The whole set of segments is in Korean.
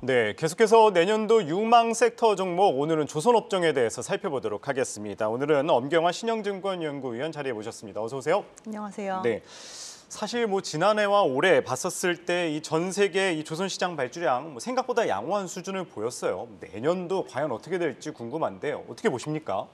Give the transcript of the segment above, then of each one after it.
네, 계속해서 내년도 유망 섹터 종목 오늘은 조선업종에 대해서 살펴보도록 하겠습니다. 오늘은 엄경화 신영증권연구위원 자리에 모셨습니다. 어서 오세요. 안녕하세요. 네, 사실 지난해와 올해 봤었을 때 이 전 세계 이 조선 시장 발주량 생각보다 양호한 수준을 보였어요. 내년도 과연 어떻게 될지 궁금한데요. 어떻게 보십니까?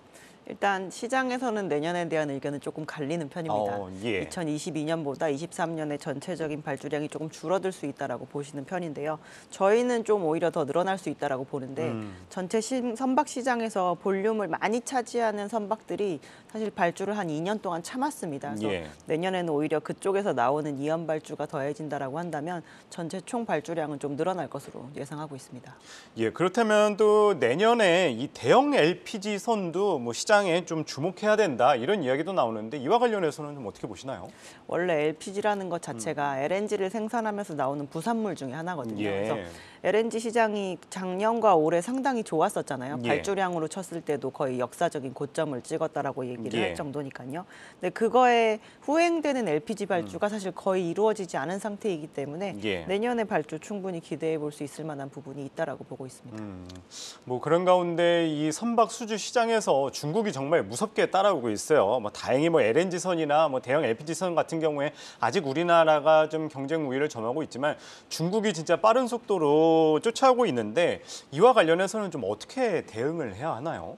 일단 시장에서는 내년에 대한 의견은 조금 갈리는 편입니다. 예. 2022년보다 23년에 전체적인 발주량이 조금 줄어들 수 있다라고 보시는 편인데요. 저희는 좀 오히려 더 늘어날 수 있다라고 보는데 전체 선박 시장에서 볼륨을 많이 차지하는 선박들이 사실 발주를 한 2년 동안 참았습니다. 그래서 내년에는 오히려 그쪽에서 나오는 이연 발주가 더해진다라고 한다면 전체 총 발주량은 좀 늘어날 것으로 예상하고 있습니다. 예, 그렇다면 또 내년에 이 대형 LPG 선도 시장에 좀 주목해야 된다 이런 이야기도 나오는데 이와 관련해서는 좀 어떻게 보시나요? 원래 LPG라는 것 자체가 LNG를 생산하면서 나오는 부산물 중에 하나거든요. 예. 그래서 LNG 시장이 작년과 올해 상당히 좋았었잖아요. 예. 발주량으로 쳤을 때도 거의 역사적인 고점을 찍었다라고 얘기를 예. 할 정도니까요. 근데 그거에 후행되는 LPG 발주가 사실 거의 이루어지지 않은 상태이기 때문에 예. 내년에 발주 충분히 기대해 볼 수 있을 만한 부분이 있다라고 보고 있습니다. 그런 가운데 이 선박 수주 시장에서 중국이 정말 무섭게 따라오고 있어요. 다행히 LNG 선이나 대형 LPG 선 같은 경우에 아직 우리나라가 좀 경쟁 우위를 점하고 있지만 중국이 진짜 빠른 속도로 쫓아오고 있는데 이와 관련해서는 좀 어떻게 대응을 해야 하나요?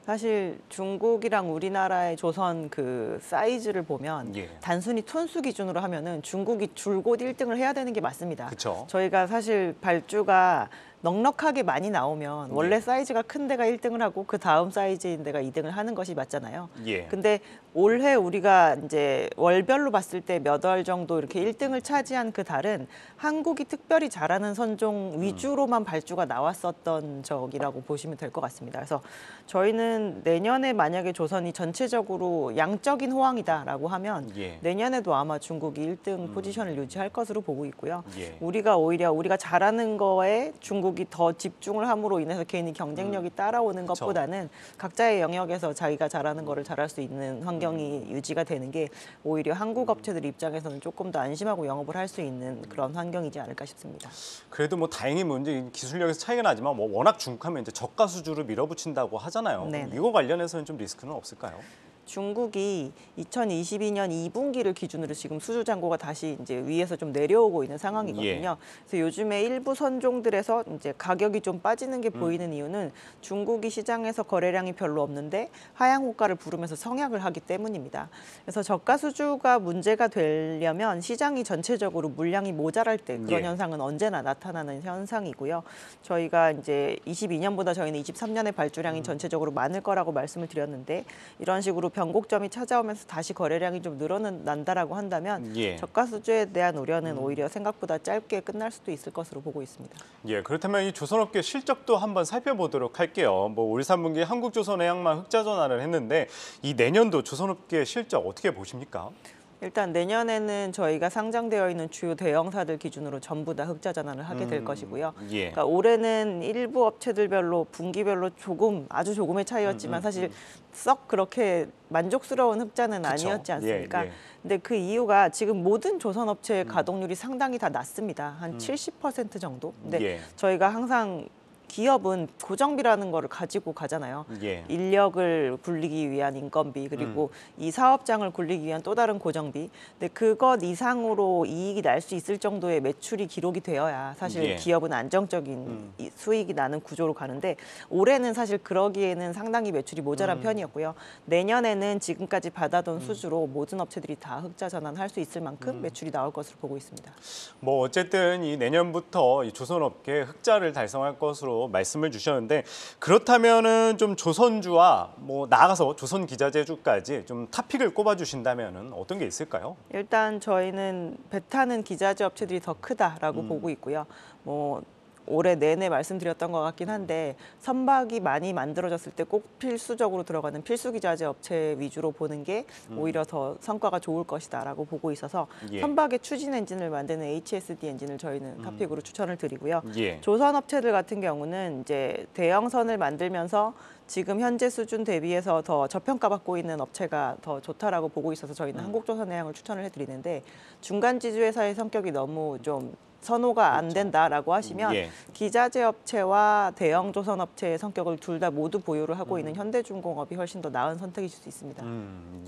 사실 중국이랑 우리나라의 조선 그 사이즈를 보면 단순히 톤수 기준으로 하면은 중국이 줄곧 1등을 해야 되는 게 맞습니다. 그쵸. 저희가 사실 발주가 넉넉하게 많이 나오면 원래 사이즈가 큰 데가 1등을 하고 그 다음 사이즈인 데가 2등을 하는 것이 맞잖아요. 근데 올해 우리가 이제 월별로 봤을 때 몇 월 정도 이렇게 1등을 차지한 그 달은 한국이 특별히 잘하는 선종 위주로만 발주가 나왔었던 적이라고 보시면 될 것 같습니다. 그래서 저희는 내년에 만약에 조선이 전체적으로 양적인 호황이다라고 하면 내년에도 아마 중국이 1등 포지션을 유지할 것으로 보고 있고요. 우리가 오히려 우리가 잘하는 거에 중국이 더 집중을 함으로 인해서 괜히 경쟁력이 따라오는 것보다는 각자의 영역에서 자기가 잘하는 거를 잘할 수 있는 환경이 유지가 되는 게 오히려 한국 업체들 입장에서는 조금 더 안심하고 영업을 할 수 있는 그런 환경이지 않을까 싶습니다. 그래도 다행히 이제 기술력에서 차이가 나지만 워낙 중국하면 이제 저가 수주로 밀어붙인다고 하잖아요. 이거 관련해서는 좀 리스크는 없을까요? 중국이 2022년 2분기를 기준으로 지금 수주 잔고가 다시 이제 위에서 좀 내려오고 있는 상황이거든요. 그래서 요즘에 일부 선종들에서 이제 가격이 좀 빠지는 게 보이는 이유는 중국이 시장에서 거래량이 별로 없는데 하향 호가를 부르면서 성약을 하기 때문입니다. 그래서 저가 수주가 문제가 되려면 시장이 전체적으로 물량이 모자랄 때 그런 현상은 언제나 나타나는 현상이고요. 저희가 이제 22년보다 저희는 23년의 발주량이 전체적으로 많을 거라고 말씀을 드렸는데 이런 식으로 변곡점이 찾아오면서 다시 거래량이 좀 늘어난다라고 한다면 저가 수주에 대한 우려는 오히려 생각보다 짧게 끝날 수도 있을 것으로 보고 있습니다. 그렇다면 이 조선업계 실적도 한번 살펴보도록 할게요. 올 3분기 한국조선해양만 흑자 전환을 했는데 이 내년도 조선업계 실적 어떻게 보십니까? 일단 내년에는 저희가 상장되어 있는 주요 대형사들 기준으로 전부 다 흑자 전환을 하게 될 것이고요. 그러니까 올해는 일부 업체들별로 분기별로 아주 조금의 차이였지만 사실 썩 그렇게 만족스러운 흑자는 아니었지 않습니까? 근데 그 이유가 지금 모든 조선업체의 가동률이 상당히 다 낮습니다. 한 70% 정도. 근데 저희가 항상 기업은 고정비라는 거를 가지고 가잖아요. 인력을 굴리기 위한 인건비 그리고 이 사업장을 굴리기 위한 또 다른 고정비. 근데 그것 이상으로 이익이 날 수 있을 정도의 매출이 기록이 되어야 사실 기업은 안정적인 수익이 나는 구조로 가는데 올해는 사실 그러기에는 상당히 매출이 모자란 편이었고요. 내년에는 지금까지 받아둔 수주로 모든 업체들이 다 흑자 전환할 수 있을 만큼 매출이 나올 것으로 보고 있습니다. 어쨌든 이 내년부터 이 조선업계 흑자를 달성할 것으로 말씀을 주셨는데 그렇다면은 좀 조선주와 나아가서 조선기자재주까지 좀 탑픽을 꼽아주신다면은 어떤 게 있을까요? 일단 저희는 배 타는 기자재 업체들이 더 크다라고 보고 있고요. 올해 내내 말씀드렸던 것 같긴 한데 선박이 많이 만들어졌을 때 꼭 필수적으로 들어가는 필수기자재 업체 위주로 보는 게 오히려 더 성과가 좋을 것이다라고 보고 있어서 선박의 추진 엔진을 만드는 HSD 엔진을 저희는 탑픽으로 추천을 드리고요. 조선 업체들 같은 경우는 이제 대형선을 만들면서 지금 현재 수준 대비해서 더 저평가받고 있는 업체가 더 좋다라고 보고 있어서 저희는 한국조선해양을 추천을 해드리는데 중간 지주회사의 성격이 너무 좀 선호가 안 된다라고 하시면 기자재 업체와 대형 조선 업체의 성격을 둘 다 모두 보유를 하고 있는 현대중공업이 훨씬 더 나은 선택이실 수 있습니다.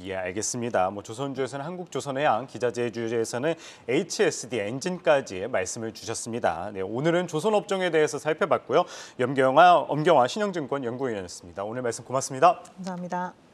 예, 알겠습니다. 뭐 조선주에서는 한국조선해양, 기자재주에서는 HSD 엔진까지 말씀을 주셨습니다. 네, 오늘은 조선업종에 대해서 살펴봤고요. 엄경화 신영증권 연구위원이었습니다. 오늘 말씀 고맙습니다. 감사합니다.